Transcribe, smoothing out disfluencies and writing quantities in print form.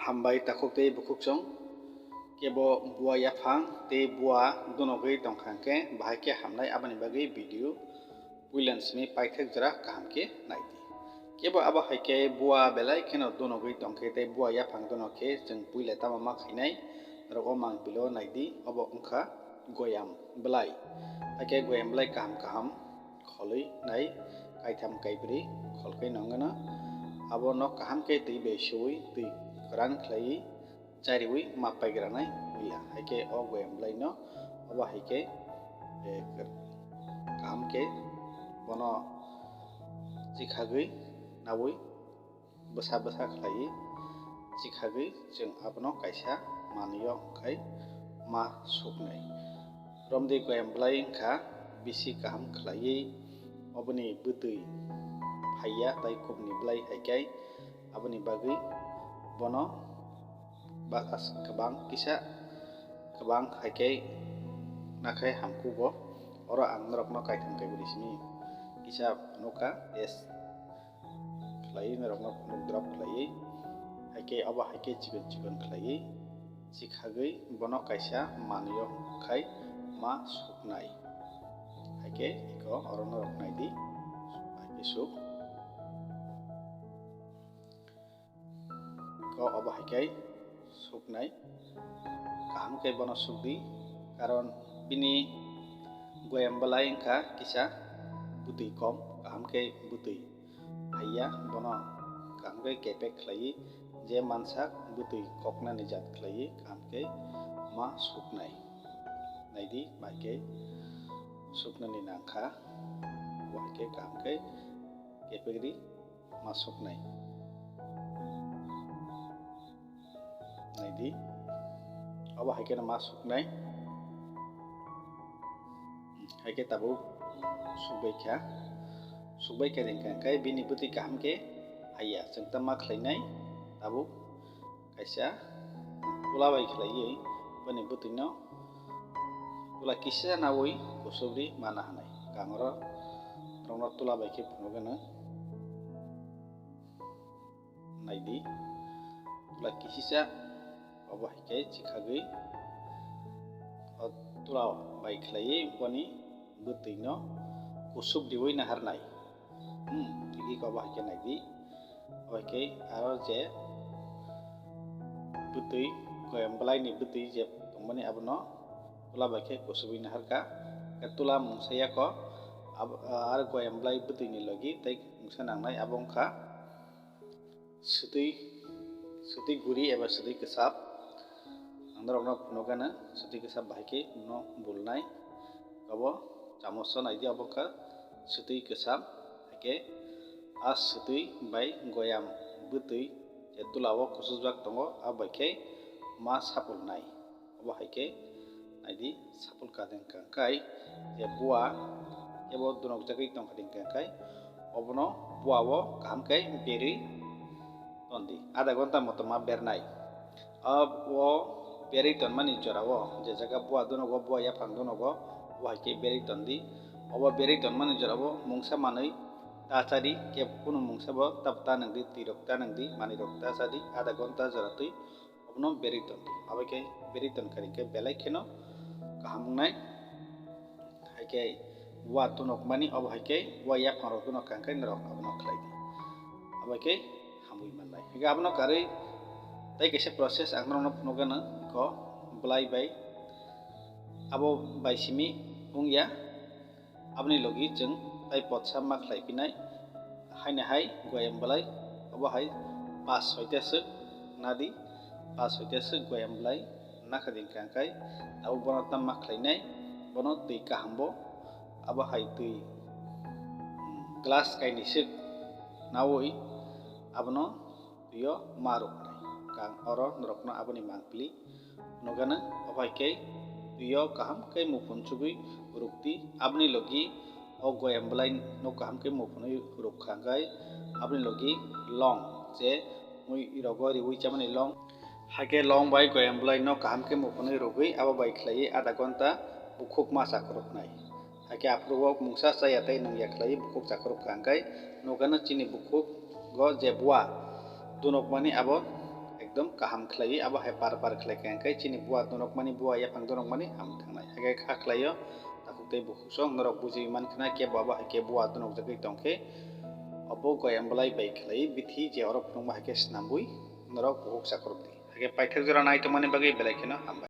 Hambai takuk tei bukuk chong kebo bua yapang tei bua donogui tongkhangke bahai hamnai aboni bagui video puilan simi paithak jora kaham ke naidi. Kebo abo haike bua belai kheno donogui tongkhe tei bua yapang donokhe jeng puila tamo ma khainai rogo mang bilo naidi abo wngkha goyam belai. Haike goyam belai kaham kholui nai kaitham kaibri kholkhai nongano abo no kaham ke tui bai suui tui kwran khlaiui chariui ma paigranai puila haike o goyam belai no abo haike kaham ke bono chikhagui nawui bwsa khlaiui chikhagui jeng abono kaisa manui o khai ma suknai. Romdui goyam belai wngkha bisi kaham khlaiui oboni bwtui phaiya tei kubuni belai haike aboni bagui bono kwbang haike nakhai hamkugo oro ang norok no kaitham kaibri simi kisa phunukha test khlaiui norok no phunuk drop khlaiui haike abo haike chikon khlaiui chikhagui bono kaisa manui o khai ma suknai haike iko oro norok naidi haike suk ko abo haike suknai kaham ke bono sukdi karon bini goyam belai wngkha kisa bwtui kom kaham ke bwtui phaiya bono kaham ke kepek khlaiui je mansak bwtui koknani jat khlaiui kaham ke ma suknai naidi bahai suknani nangkha bahai kaham ke kepekri ma suknai naidi abo haike no ma suknai haike tabuk sukbaikha ringkha bini bwtui kaham ke haiya jengta ma khlainai tabuk kaisa tulabai khlaiui bini bwtui no tula kisa nawui kusubri mana hanai kangro rongno tulabai khe phunukgano naidi tula kisisa abo haike chikhagui o tula bai khlaiui boni bwtui no kusubdiui naharnai tigi ko abo haike naidi abo haike aro je bwtui goyam belai ni bwtui je tongmani abono tula bai khe kusubui naharkha tula mungsaya ko aro goyam belai bwtui ni logi tei mungsa nangnai abo wngkha swtui guri eba swtui kwsap ang norok no phunukgano swtui kwsap bahai no bulnai abo chamoso naidi abo wngkha swtui kwsap haike a swtui bai goyam bwtui je tulao kusubjak tongo abo baikhe ma sapulnai abo haike naidi sapulka hingkhai je bua kebo donokjagui tongkha hingkhai obono bua o kaham ke berui tondi adha ghonta moto ma bernai o berui tonmani jorao je jaga bua donogo bua yapang donogo abo haike berui tondi obo berui tonmani jorao mungsa manui tachadi ke kuno mungsa bo ta nangdi tui rok ta nangdi manui rok tachadi adha ghonta jora tui obono berui tondi abo ke berui tonkha hingkhe belai kheno kaham wngnai haike bua donokmani abo haike bua yapang rok donokha hingkhe norok abono khlaidi abo haike hamui mannai hingke abono karui tei kaisa process ang norok no phunukgano ko belai bai abo bai simi wngya aboni logi jeng tei potsa ma khlaipinai haina hai goyam belai abo hai 5-6 ta swk nadi 5-6 ta swk goyam belai nakhadingkha hingkhai abo bono tamo ma khlainai bono tui kaham bo abo hai tui glass kaini swk nawui abono tui o ma ruknai kang oro norok no aboni mangpili phunukgano abo haike tui o kaham ke muphunchugui rukti aboni logi o goyam belai no kaham ke muphunui rukha hingkhai aboni logi long je mui rogo riui chamani long haike long bai goyam belai no kaham ke muphunui rugui abo bai khlaiui adha ghonta bukhuk ma chakrupnai haike afuru o mungsa chaya tei nungya khlaiui bukhuk chakrupkha hingkhai nukgano chini bukhuk go je bua donokmani abo एकदम kaham khlai abo hai par khlai kai chini buat norok mani bua ya pang norok mani ham thangnai hage kha khlaio takuk tei bukhusong norok buji man khna ke baba hai ke buat norok jagai tongkhe obo goyam blai bai khlai bithi je orok phunukma hai ke snambui norok buhuk sakrupni hage paithak jora nai tongmani bagui belai kheno hambai।